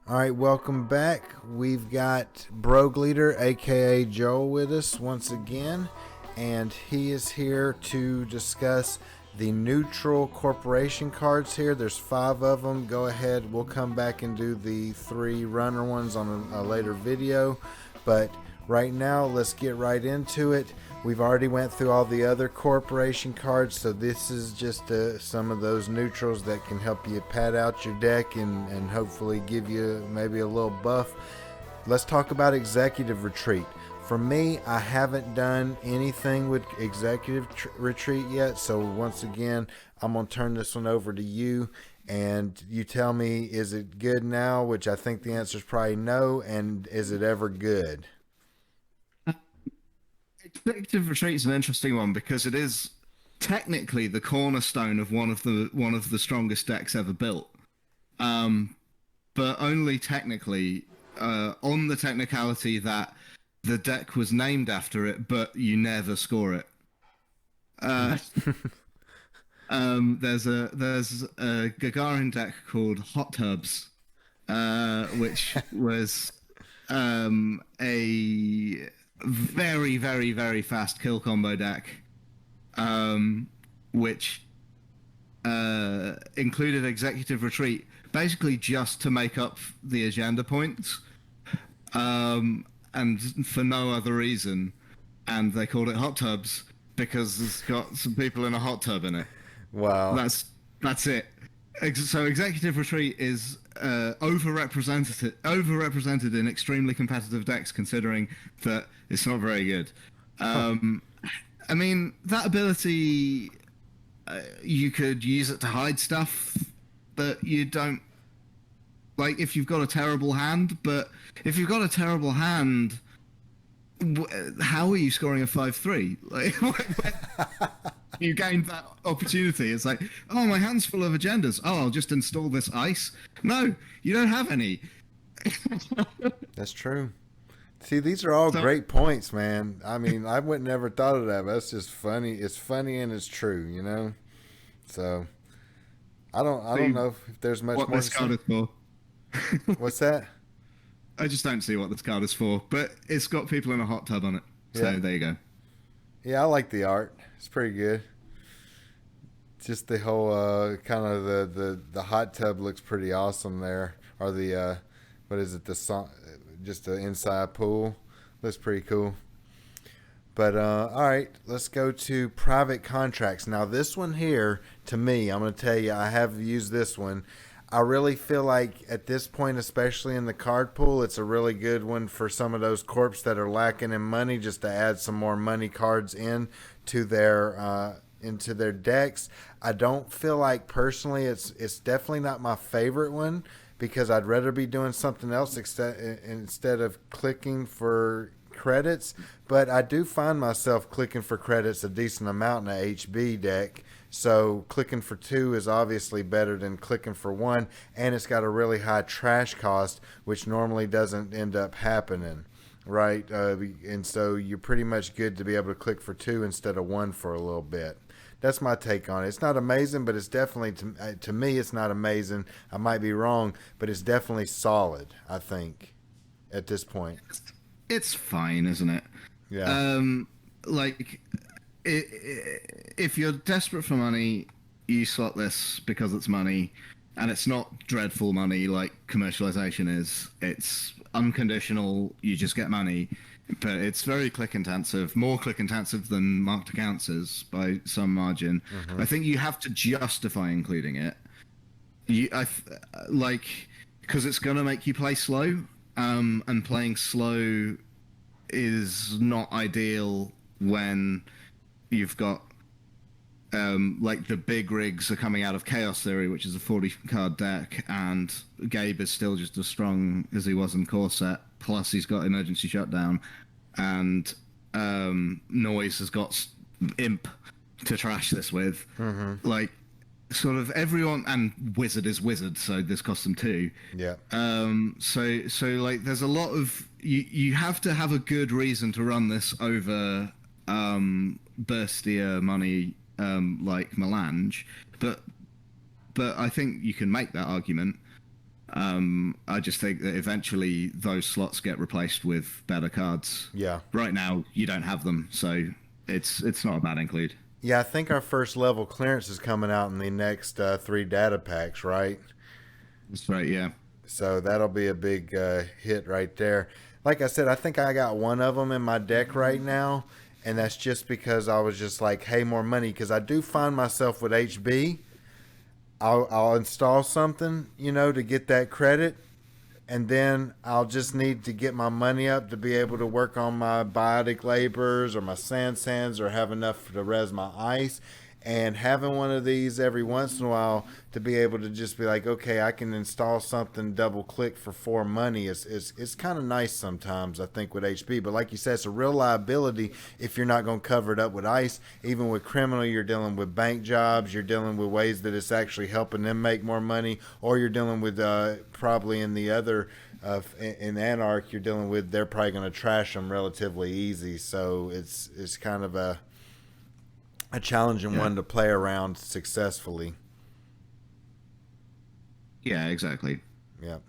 All right, welcome back. We've got Brogue Leader, aka Joel, with us once again, and he is here to discuss the neutral corporation cards here. There's 5 of them. Go ahead, we'll come back and do the 3 runner ones on a later video, but right now let's get right into it. We've already went through all the other corporation cards, so this is just some of those neutrals that can help you pad out your deck and hopefully give you maybe a little buff. Let's talk about Executive Retreat. For me, I haven't done anything with Executive Retreat yet, so once again, I'm going to turn this one over to you, and you tell me, is it good now, which I think the answer is probably no, and is it ever good? Executive Retreat is an interesting one because it is technically the cornerstone of one of the strongest decks ever built, but only technically, on the technicality that the deck was named after it, but you never score it. Uh, there's a Gagarin deck called Hot Tubs, which was a very, very, very fast kill combo deck, which included Executive Retreat, basically just to make up the agenda points, and for no other reason. And they called it Hot Tubs because it's got some people in a hot tub in it. Wow. That's it. So Executive Retreat is overrepresented in extremely competitive decks, considering that it's not very good. I mean, that ability, you could use it to hide stuff that you don't like if you've got a terrible hand. But if you've got a terrible hand, how are you scoring a 5-3? Like, you gained that opportunity. It's like, oh, my hand's full of agendas. Oh, I'll just install this ice. No, you don't have any. That's true. See, these are all great points, man. I mean, I would never thought of that, but that's just funny. It's funny and it's true, you know? So I don't know if there's much what more this card is for. What's that? I just don't see what this card is for, but it's got people in a hot tub on it. So Yeah. there you go. Yeah, I like the art. It's pretty good. Just the whole kind of the hot tub looks pretty awesome there. Or the what is it? Just the inside pool looks pretty cool. But all right, let's go to private contracts. Now this one here, to me, I'm going to tell you, I have used this one. I really feel like at this point, especially in the card pool, it's a really good one for some of those corps that are lacking in money, just to add some more money cards in to their into their decks. I don't feel like personally it's definitely not my favorite one because I'd rather be doing something else instead of clicking for credits. But I do find myself clicking for credits a decent amount in a HB deck. So clicking for 2 is obviously better than clicking for 1, and it's got a really high trash cost, which normally doesn't end up happening, right? And so you're pretty much good to be able to click for 2 instead of 1 for a little bit. That's my take on it. It's not amazing, but it's definitely, to me, it's not amazing. I might be wrong, but it's definitely solid, I think, at this point. It's fine, isn't it? Yeah. Like, if you're desperate for money, you slot this because it's money, and it's not dreadful money like commercialization is. It's unconditional. You just get money, but it's very click intensive, more click intensive than marked accounts is by some margin. Mm-hmm. I think you have to justify including it. Like, because it's gonna make you play slow, and playing slow is not ideal when you've got like the big rigs are coming out of Chaos Theory, which is a 40 card deck, and Gabe is still just as strong as he was in Core Set. Plus, he's got Emergency Shutdown, and Noise has got Imp to trash this with. Mm-hmm. Like, sort of everyone, and Wizard is Wizard, so this costs him 2. Yeah. So like, there's a lot of you have to have a good reason to run this over burstier money like Melange, but I think you can make that argument. I just think that eventually those slots get replaced with better cards. Yeah. Right now, you don't have them, so it's not a bad include. Yeah, I think our first level clearance is coming out in the next 3 data packs, right? That's right, yeah. So that'll be a big hit right there. Like I said, I think I got one of them in my deck right now, and that's just because I was just like, hey, more money. Because I do find myself with HB, I'll install something, to get that credit, and then I'll just need to get my money up to be able to work on my biotic labors or my sands or have enough to res my ice. And having one of these every once in a while to be able to just be like, okay, I can install something, double click for 4 money is kind of nice sometimes, I think, with HP. But like you said, it's a real liability if you're not going to cover it up with ice. Even with criminal, you're dealing with bank jobs, you're dealing with ways that it's actually helping them make more money, or you're dealing with probably in the other in Anarch, you're dealing with they're probably going to trash them relatively easy. So it's kind of a challenging one to play around successfully. Yeah, exactly. Yep.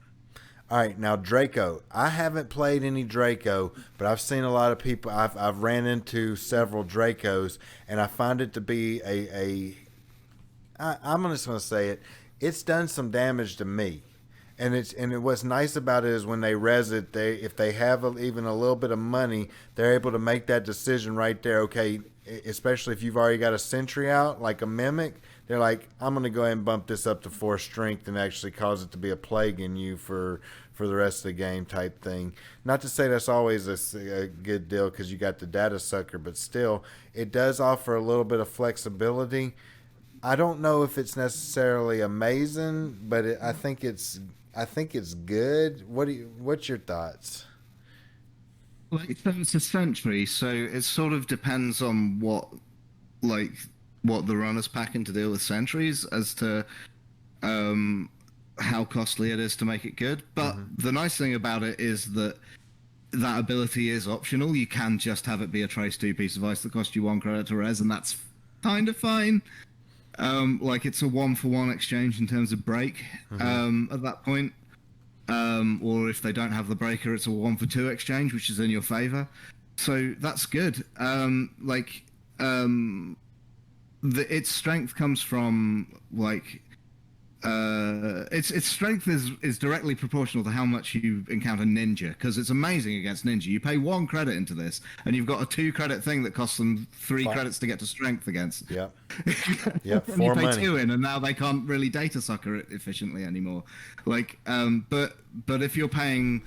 All right, now Draco. I haven't played any Draco, but I've seen a lot of people. I've ran into several Dracos, and I find it to be I'm just going to say it. It's done some damage to me. And what's nice about it is when they res it, if they have even a little bit of money, they're able to make that decision right there. Okay, especially if you've already got a sentry out, like a mimic, they're like, I'm going to go ahead and bump this up to 4 strength and actually cause it to be a plague in you for the rest of the game type thing. Not to say that's always a good deal because you got the data sucker, but still, it does offer a little bit of flexibility. I don't know if it's necessarily amazing, but I think it's good. What's your thoughts? Like, so it's a sentry, so it sort of depends on what the runners pack in to deal with sentries as to how costly it is to make it good. But the nice thing about it is that ability is optional. You can just have it be a trace 2 piece of ice that costs you 1 credit to res, and that's kind of fine. Like, it's a 1-for-1 exchange in terms of break at that point. Or if they don't have the breaker, it's a 1-for-2 exchange, which is in your favor. So that's good. Its strength comes from its strength is directly proportional to how much you encounter ninja, because it's amazing against ninja. You pay 1 credit into this, and you've got a 2 credit thing that costs them 3 credits to get to strength against. Yep. Yep. And you pay 2 in, and now they can't really data sucker it efficiently anymore. But if you're paying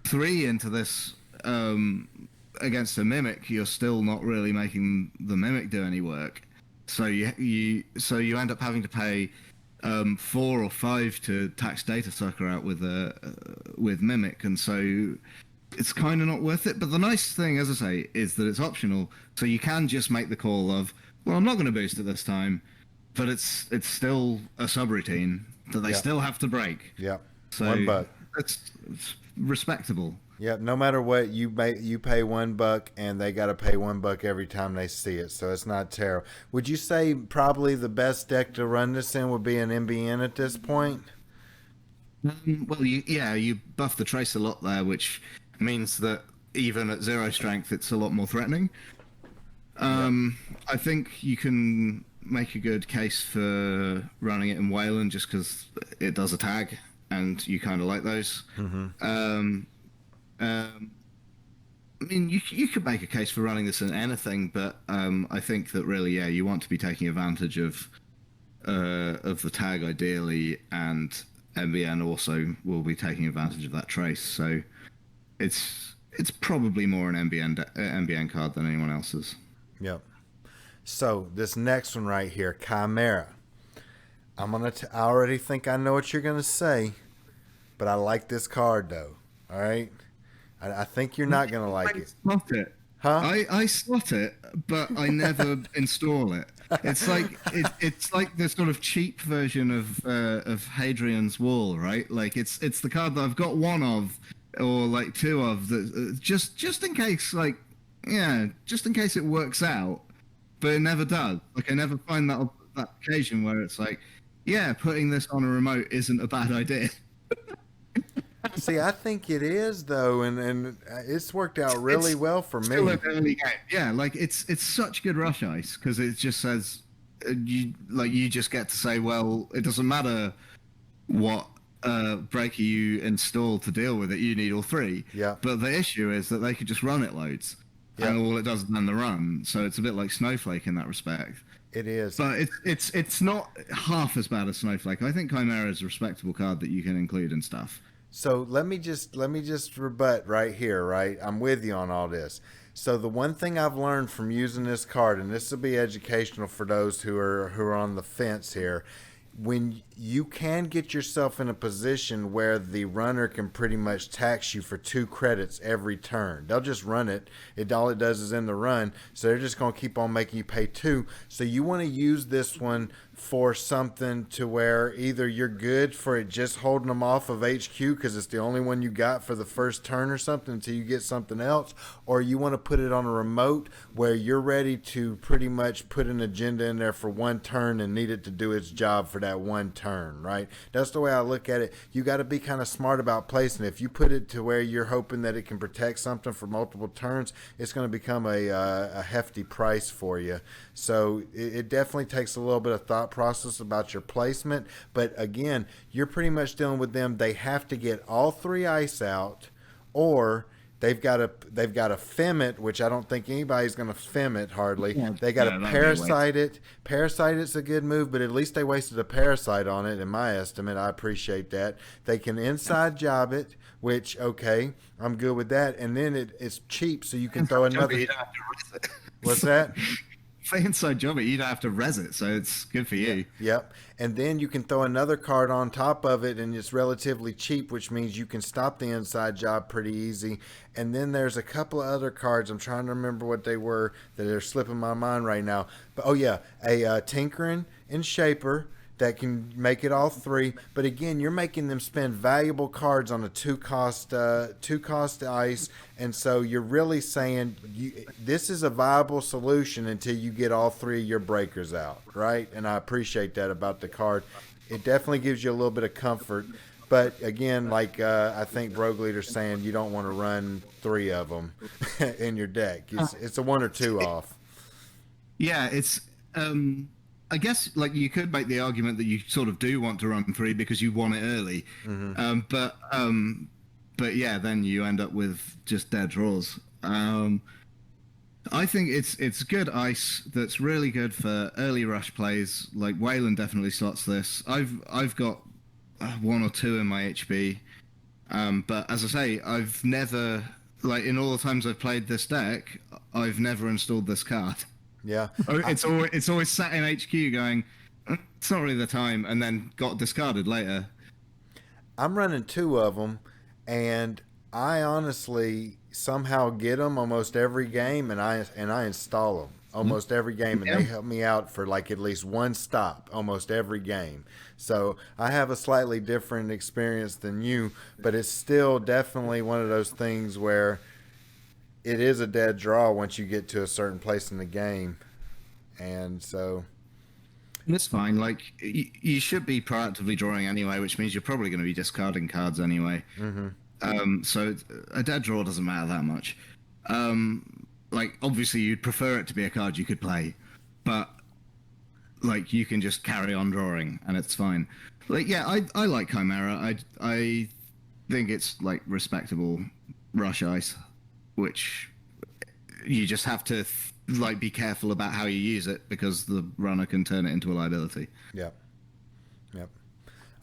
3 into this against a mimic, you're still not really making the mimic do any work. So you end up having to pay 4 or 5 to tax data sucker out with mimic, and so it's kind of not worth it. But the nice thing, as I say, is that it's optional, so you can just make the call of, well, I'm not going to boost it this time, but it's still a subroutine that they still have to break. Yeah. So $1. It's respectable. Yeah, no matter what, you pay $1 and they got to pay $1 every time they see it, so it's not terrible. Would you say probably the best deck to run this in would be an MBN at this point? Well, you buff the trace a lot there, which means that even at 0 strength, it's a lot more threatening. I think you can make a good case for running it in Wayland just because it does a tag, and you kind of like those. I mean, you could make a case for running this in anything, but I think that really, you want to be taking advantage of the tag ideally, and MBN also will be taking advantage of that trace. So it's probably more an MBN card than anyone else's. Yep. So this next one right here, Chimera. I already think I know what you're gonna say, but I like this card though. All right. I think you're not gonna like it. Slot it. Huh? I slot it, but I never install it. It's like the sort of cheap version of Hadrian's Wall, right? Like it's the card that I've got 1 of, or like 2 of, that just in case, just in case it works out, but it never does. Like I never find that occasion where it's like, putting this on a remote isn't a bad idea. See, I think it is though, and it's worked out really well for Still me. an early game. Yeah, like it's such good rush ice because it just says you just get to say, well, it doesn't matter what breaker you install to deal with it, you need all three. Yeah, But the issue is that they could just run it loads, yeah, and all it does is run the run. So it's a bit like Snowflake in that respect. it is. But it's not half as bad as Snowflake. I think Chimera is a respectable card that you can include and stuff. So let me just rebut right here, right? I'm with you on all this. So the one thing I've learned from using this card, and this will be educational for those who are on the fence here, when you can get yourself in a position where the runner can pretty much tax you for 2 credits every turn. They'll just run it. All it does is in the run, so they're just going to keep on making you pay 2. So you want to use this one for something to where either you're good for it just holding them off of HQ because it's the only one you got for the first turn or something until you get something else, or you want to put it on a remote where you're ready to pretty much put an agenda in there for 1 turn and need it to do its job for that 1 turn, right? That's the way I look at it. You got to be kind of smart about placing it. If you put it to where you're hoping that it can protect something for multiple turns, it's going to become a hefty price for you. So it definitely takes a little bit of thought process about your placement. But again, you're pretty much dealing with them. They have to get all 3 ice out, or they've got to fem it, which I don't think anybody's going to fem it hardly. Yeah, They got to that'd be a parasite it. Parasite it's a good move, but at least they wasted a parasite on it, in my estimate. I appreciate that. They can inside job it, which okay, I'm good with that. And then it's cheap, so you can throw another. You don't have to res it. What's that? If they inside job it, you don't have to res it, so it's good for you. Yep. And then you can throw another card on top of it, and it's relatively cheap, which means you can stop the inside job pretty easy. And then there's a couple of other cards. I'm trying to remember what they were that are slipping my mind right now. But oh yeah, a Tinkering and Shaper that can make it all 3. But again, you're making them spend valuable cards on a two cost ice, and so you're really saying this is a viable solution until you get all 3 of your breakers out, right? And I appreciate that about the card. It definitely gives you a little bit of comfort. But again, like I think Brogue Leader's saying, you don't want to run 3 of them in your deck. It's a 1 or 2 off. Yeah, it's I guess like you could make the argument that you sort of do want to run 3 because you want it early, but yeah, then you end up with just dead draws. I think it's good ice that's really good for early rush plays. Like Wayland definitely slots this. I've got 1 or 2 in my HB, but as I say, I've never, like in all the times I've played this deck, I've never installed this card. Yeah. It's always sat in HQ going, it's not really the time, and then got discarded later. I'm running 2 of them, and I honestly somehow get them almost every game, and I install them almost every game, and they help me out for like at least 1 stop almost every game. So I have a slightly different experience than you, but it's still definitely one of those things where it is a dead draw once you get to a certain place in the game, and so That's fine. Like you should be proactively drawing anyway, which means you're probably going to be discarding cards anyway. So a dead draw doesn't matter that much. Like obviously you'd prefer it to be a card you could play, but like you can just carry on drawing and it's fine. Like yeah, I like Chimera. I think it's like respectable rush ice, which you just have to like be careful about how you use it because the runner can turn it into a liability. Yep.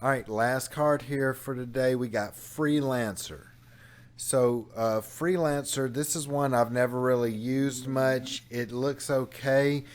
All right, last card here for today. We got Freelancer. So Freelancer, this is one I've never really used much. It looks okay.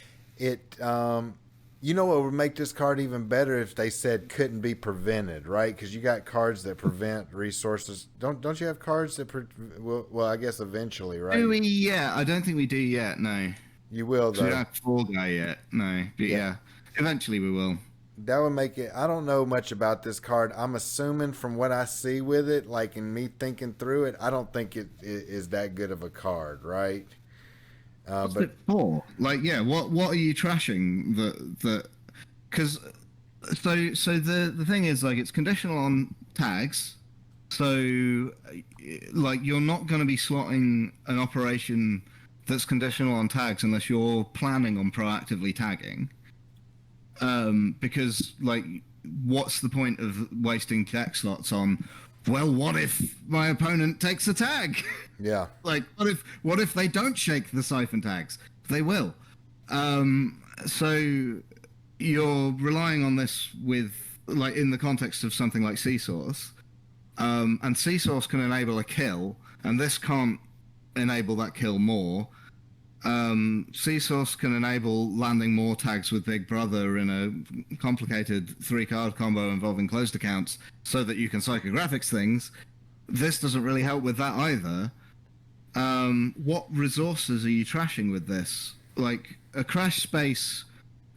You know what would make this card even better if they said couldn't be prevented, right? Because you got cards that prevent resources. Don't you have cards that well, I guess eventually, right? Do we? Yeah, I don't think we do yet. No, You will we though. don't have Fall Guy yet. No, but yeah, eventually we will. That would make it. I don't know much about this card. I'm assuming from what I see with it, like in me thinking through it, I don't think it is that good of a card, right? What's But it for? Like, yeah, what are you trashing? Because so the thing is like it's conditional on tags. So, like, you're not going to be slotting an operation that's conditional on tags unless you're planning on proactively tagging. Because, like, what's the point of wasting deck slots on, well, what if my opponent takes a tag? Yeah. Like, what if they don't shake the siphon tags? They will. So you're relying on this with, like, in the context of something like C-Source. And C-Source can enable a kill, and this can't enable that kill more. C-Source can enable landing more tags with Big Brother in a complicated 3-card combo involving closed accounts so that you can psychographics things. This doesn't really help with that either. What resources are you trashing with this? Like, a crash space...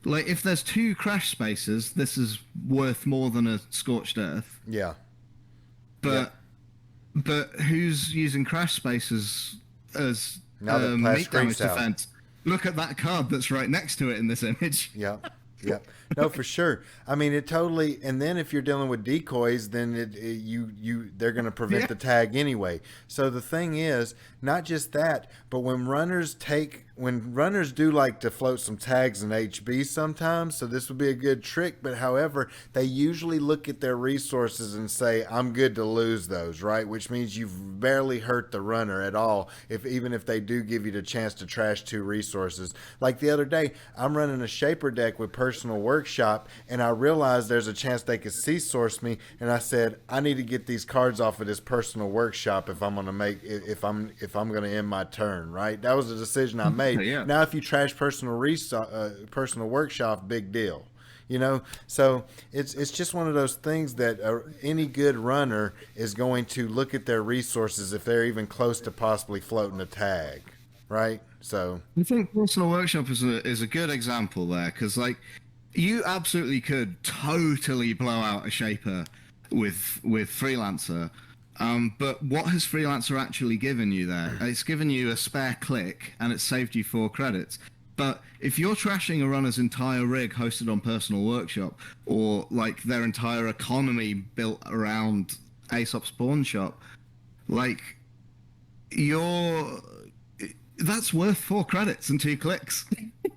Like, if there's 2 crash spaces, this is worth more than a Scorched Earth. Yeah. But who's using crash spaces as now that meat damage out. defense? Look at that card that's right next to it in this image. Yep. Yep. No, for sure. I mean, it totally. And then if you're dealing with decoys, then they're going to prevent the tag anyway. So the thing is, not just that, but when runners do like to float some tags in HB sometimes, so this would be a good trick. But however, they usually look at their resources and say, "I'm good to lose those," right? Which means you've barely hurt the runner at all. Even if they do give you the chance to trash 2 resources, like the other day, I'm running a Shaper deck with Personal Workshop, and I realized there's a chance they could C-source me, and I said, I need to get these cards off of this Personal Workshop if I'm gonna end my turn, right? That was a decision I made. Yeah. Now, if you trash Personal Workshop, big deal. You know, so it's just one of those things that any good runner is going to look at their resources if they're even close to possibly floating a tag, right? So I think Personal Workshop is a good example there, because, like, you absolutely could totally blow out a Shaper with Freelancer. But what has Freelancer actually given you there? It's given you a spare click, and it's saved you 4 credits. But if you're trashing a runner's entire rig hosted on Personal Workshop, or, like, their entire economy built around Aesop's Pawn Shop, like, that's worth 4 credits and 2 clicks.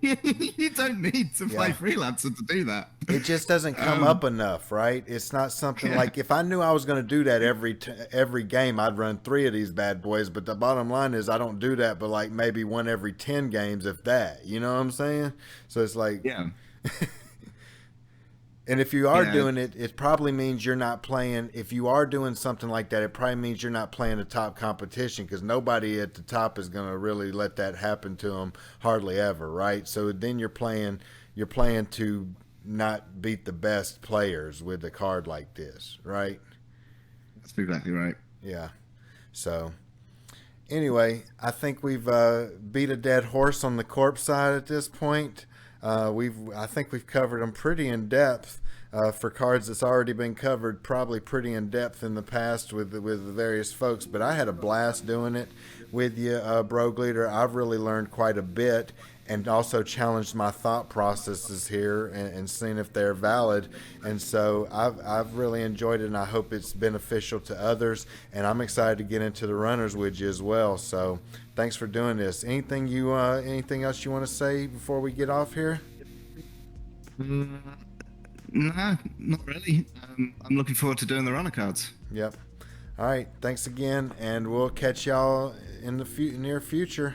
You don't need to play Freelancer to do that. It just doesn't come up enough, right? It's not something like, if I knew I was going to do that every game, I'd run 3 of these bad boys. But the bottom line is I don't do that, but like maybe 1 every 10 games, if that. You know what I'm saying? So it's like, yeah. And if you are doing it, it probably means you're not playing. If you are doing something like that, it probably means you're not playing the top competition, because nobody at the top is going to really let that happen to them hardly ever, right? So then you're playing to not beat the best players with a card like this, right? That's exactly right. Yeah. So anyway, I think we've beat a dead horse on the Corp side at this point. I think we've covered them pretty in depth for cards that's already been covered, probably pretty in depth in the past with the various folks. But I had a blast doing it with you, Brogue Leader. I've really learned quite a bit, and also challenged my thought processes here and seen if they're valid. And so I've really enjoyed it, and I hope it's beneficial to others. And I'm excited to get into the runners with you as well. So thanks for doing this. Anything else you want to say before we get off here? Nah, not really. I'm looking forward to doing the runner cards. Yep. All right. Thanks again, and we'll catch y'all in the near future.